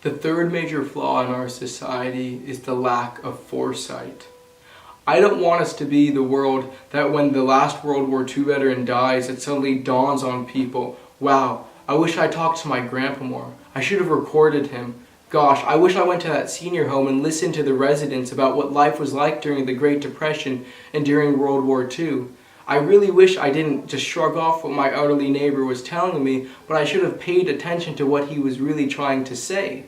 The third major flaw in our society is the lack of foresight. I don't want us to be the world that when the last World War II veteran dies, it suddenly dawns on people, wow, I wish I talked to my grandpa more. I should have recorded him. Gosh, I wish I went to that senior home and listened to the residents about what life was like during the Great Depression and during World War II. I really wish I didn't just shrug off what my elderly neighbor was telling me, but I should have paid attention to what he was really trying to say.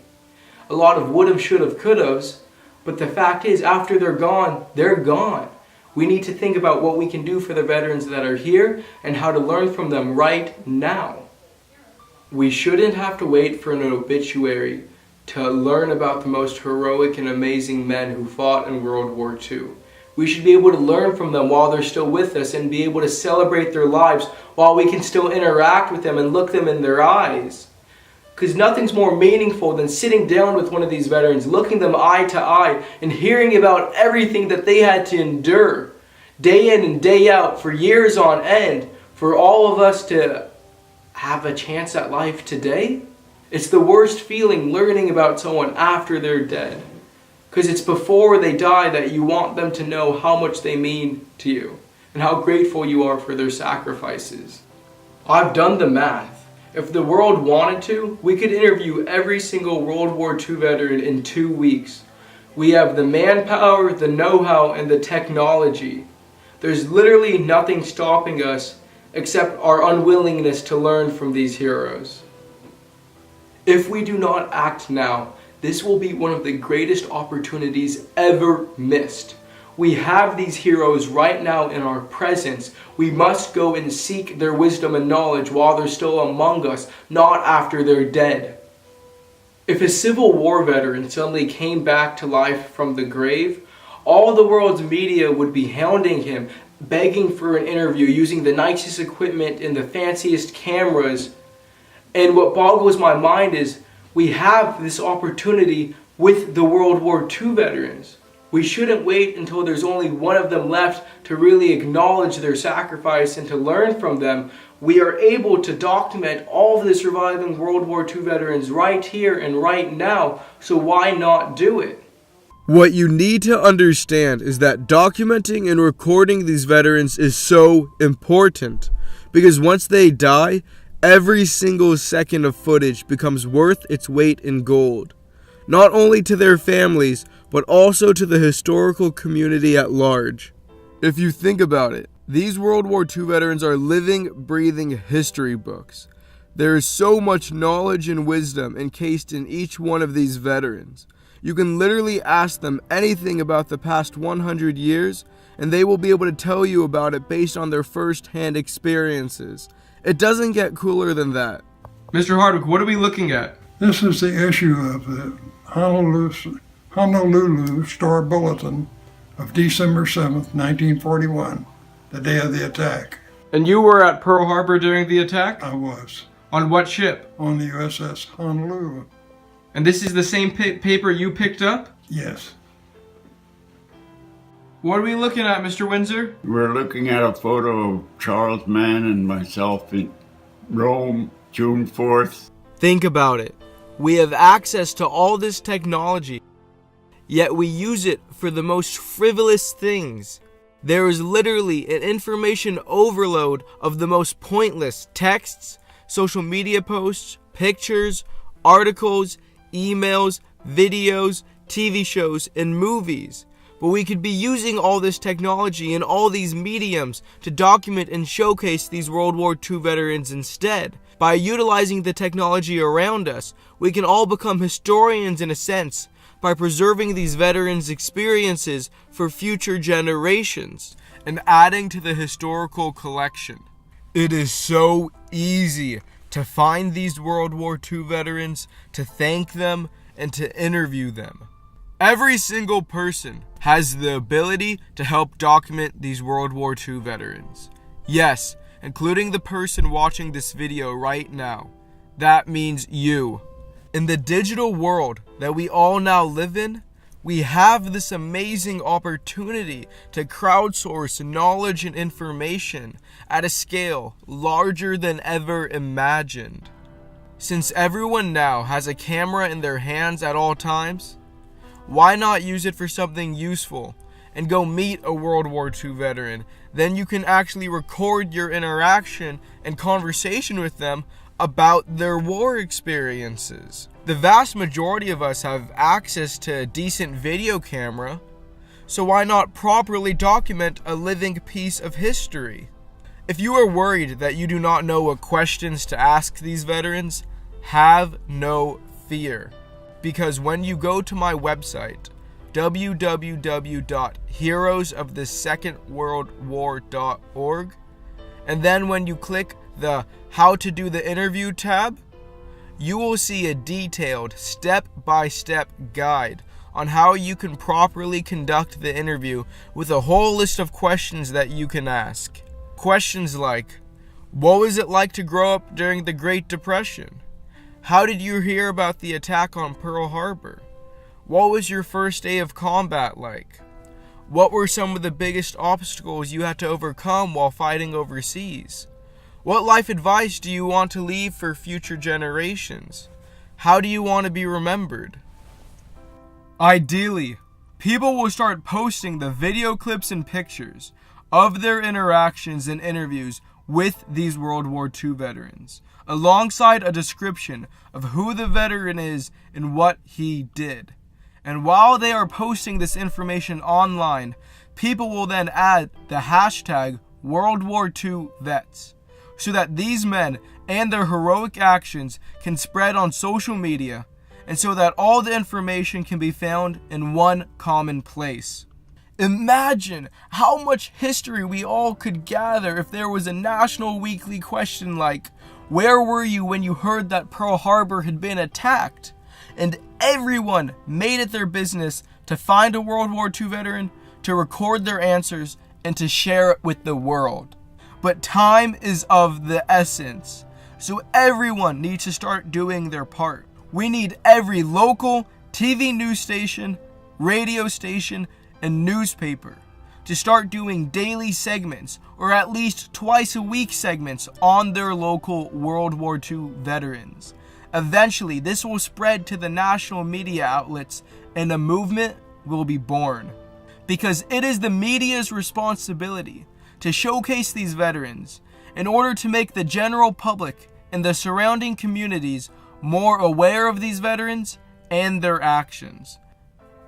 A lot of would've, should've, could've's, but the fact is, after they're gone, they're gone. We need to think about what we can do for the veterans that are here and how to learn from them right now. We shouldn't have to wait for an obituary to learn about the most heroic and amazing men who fought in World War II. We should be able to learn from them while they're still with us and be able to celebrate their lives while we can still interact with them and look them in their eyes. Because nothing's more meaningful than sitting down with one of these veterans, looking them eye to eye, and hearing about everything that they had to endure, day in and day out, for years on end, for all of us to have a chance at life today. It's the worst feeling learning about someone after they're dead. Because it's before they die that you want them to know how much they mean to you, and how grateful you are for their sacrifices. I've done the math. If the world wanted to, we could interview every single World War II veteran in 2 weeks. We have the manpower, the know-how, and the technology. There's literally nothing stopping us except our unwillingness to learn from these heroes. If we do not act now, this will be one of the greatest opportunities ever missed. We have these heroes right now in our presence. We must go and seek their wisdom and knowledge while they're still among us, not after they're dead. If a Civil War veteran suddenly came back to life from the grave, all the world's media would be hounding him, begging for an interview, using the nicest equipment and the fanciest cameras. And what boggles my mind is we have this opportunity with the World War II veterans. We shouldn't wait until there's only one of them left to really acknowledge their sacrifice and to learn from them. We are able to document all of the surviving World War II veterans right here and right now, so why not do it? What you need to understand is that documenting and recording these veterans is so important, because once they die, every single second of footage becomes worth its weight in gold, not only to their families, but also to the historical community at large. If you think about it, these World War II veterans are living, breathing history books. There is so much knowledge and wisdom encased in each one of these veterans. You can literally ask them anything about the past 100 years, and they will be able to tell you about it based on their first-hand experiences. It doesn't get cooler than that. Mr. Hardwick, what are we looking at? This is the issue of the Honolulu Star Bulletin of December 7th, 1941, the day of the attack. And you were at Pearl Harbor during the attack? I was. On what ship? On the USS Honolulu. And this is the same paper you picked up? Yes. What are we looking at, Mr. Windsor? We're looking at a photo of Charles Mann and myself in Rome, June 4th. Think about it. We have access to all this technology, yet we use it for the most frivolous things. There is literally an information overload of the most pointless texts, social media posts, pictures, articles, emails, videos, TV shows, and movies. But we could be using all this technology and all these mediums to document and showcase these World War II veterans instead. By utilizing the technology around us, we can all become historians in a sense, by preserving these veterans' experiences for future generations and adding to the historical collection. It is so easy to find these World War II veterans, to thank them, and to interview them. Every single person has the ability to help document these World War II veterans. Yes, including the person watching this video right now. That means you. In the digital world that we all now live in, we have this amazing opportunity to crowdsource knowledge and information at a scale larger than ever imagined. Since everyone now has a camera in their hands at all times, why not use it for something useful and go meet a World War II veteran? Then you can actually record your interaction and conversation with them about their war experiences. The vast majority of us have access to a decent video camera, so why not properly document a living piece of history? If you are worried that you do not know what questions to ask these veterans, have no fear. Because when you go to my website, www.heroesofthesecondworldwar.org, and then when you click the How to Do the Interview tab, you will see a detailed step-by-step guide on how you can properly conduct the interview with a whole list of questions that you can ask. Questions like, what was it like to grow up during the Great Depression? How did you hear about the attack on Pearl Harbor? What was your first day of combat like? What were some of the biggest obstacles you had to overcome while fighting overseas? What life advice do you want to leave for future generations? How do you want to be remembered? Ideally, people will start posting the video clips and pictures of their interactions and interviews with these World War II veterans, alongside a description of who the veteran is and what he did. And while they are posting this information online, people will then add the hashtag World War II vets, so that these men and their heroic actions can spread on social media, and so that all the information can be found in one common place. Imagine how much history we all could gather if there was a national weekly question like, where were you when you heard that Pearl Harbor had been attacked? And everyone made it their business to find a World War II veteran, to record their answers, and to share it with the world. But time is of the essence, so everyone needs to start doing their part. We need every local TV news station, radio station, and newspaper to start doing daily segments, or at least twice a week segments on their local World War II veterans. Eventually, this will spread to the national media outlets and a movement will be born. Because it is the media's responsibility to showcase these veterans in order to make the general public and the surrounding communities more aware of these veterans and their actions.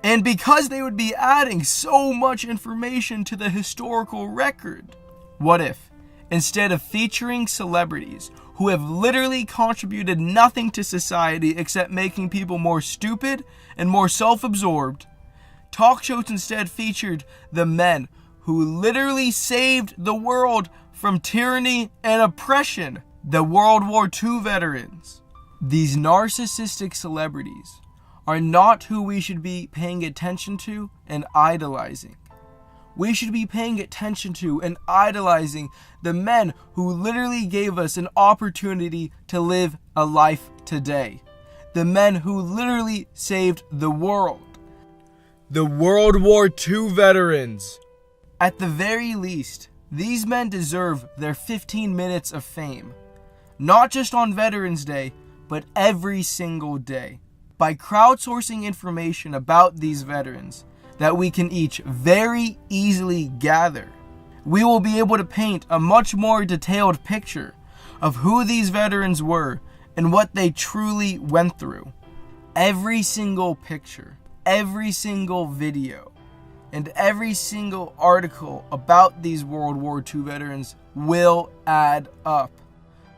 And because they would be adding so much information to the historical record, what if, instead of featuring celebrities who have literally contributed nothing to society except making people more stupid and more self-absorbed, talk shows instead featured the men who literally saved the world from tyranny and oppression, the World War II veterans? These narcissistic celebrities are not who we should be paying attention to and idolizing. We should be paying attention to and idolizing the men who literally gave us an opportunity to live a life today. The men who literally saved the world. The World War II veterans. At the very least, these men deserve their 15 minutes of fame. Not just on Veterans Day, but every single day. By crowdsourcing information about these veterans that we can each very easily gather, we will be able to paint a much more detailed picture of who these veterans were and what they truly went through. Every single picture, every single video, and every single article about these World War II veterans will add up.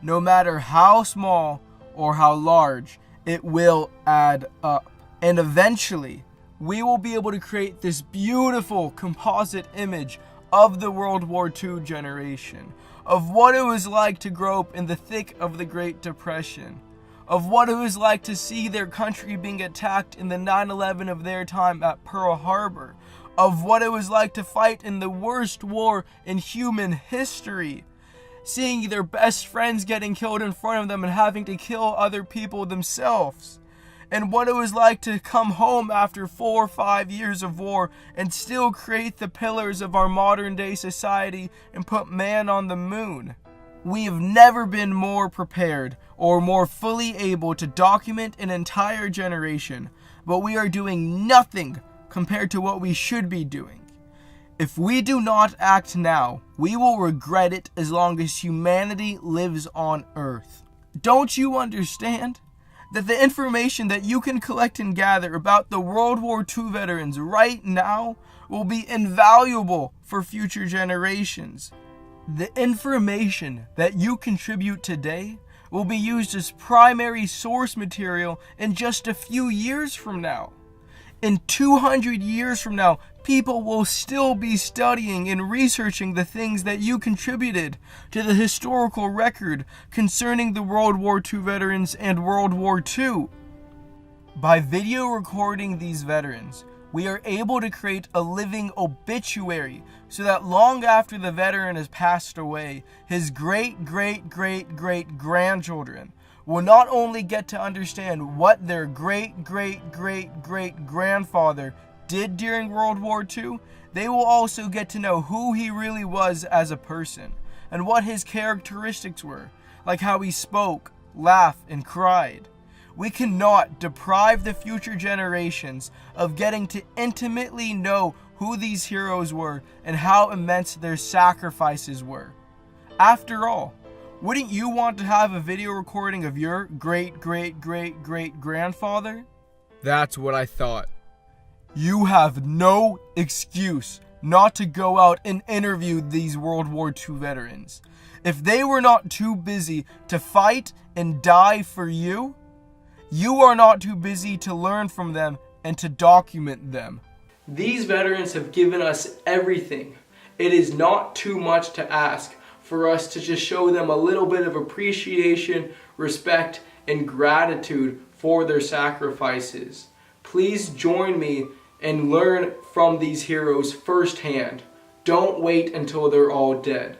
No matter how small or how large, it will add up. And eventually, we will be able to create this beautiful composite image of the World War II generation, of what it was like to grow up in the thick of the Great Depression, of what it was like to see their country being attacked in the 9/11 of their time at Pearl Harbor, of what it was like to fight in the worst war in human history, seeing their best friends getting killed in front of them and having to kill other people themselves, and what it was like to come home after 4 or 5 years of war and still create the pillars of our modern day society and put man on the moon. We have never been more prepared or more fully able to document an entire generation, but we are doing nothing compared to what we should be doing. If we do not act now, we will regret it as long as humanity lives on Earth. Don't you understand that the information that you can collect and gather about the World War II veterans right now will be invaluable for future generations? The information that you contribute today will be used as primary source material in just a few years from now. In 200 years from now, people will still be studying and researching the things that you contributed to the historical record concerning the World War II veterans and World War II. By video recording these veterans, we are able to create a living obituary so that long after the veteran has passed away, his great-great-great-great-grandchildren will not only get to understand what their great-great-great-great-grandfather did during World War II, they will also get to know who he really was as a person and what his characteristics were, like how he spoke, laughed, and cried. We cannot deprive the future generations of getting to intimately know who these heroes were and how immense their sacrifices were. After all, wouldn't you want to have a video recording of your great-great-great-great-grandfather? That's what I thought. You have no excuse not to go out and interview these World War II veterans. If they were not too busy to fight and die for you, you are not too busy to learn from them and to document them. These veterans have given us everything. It is not too much to ask for us to just show them a little bit of appreciation, respect, and gratitude for their sacrifices. Please join me and learn from these heroes firsthand. Don't wait until they're all dead.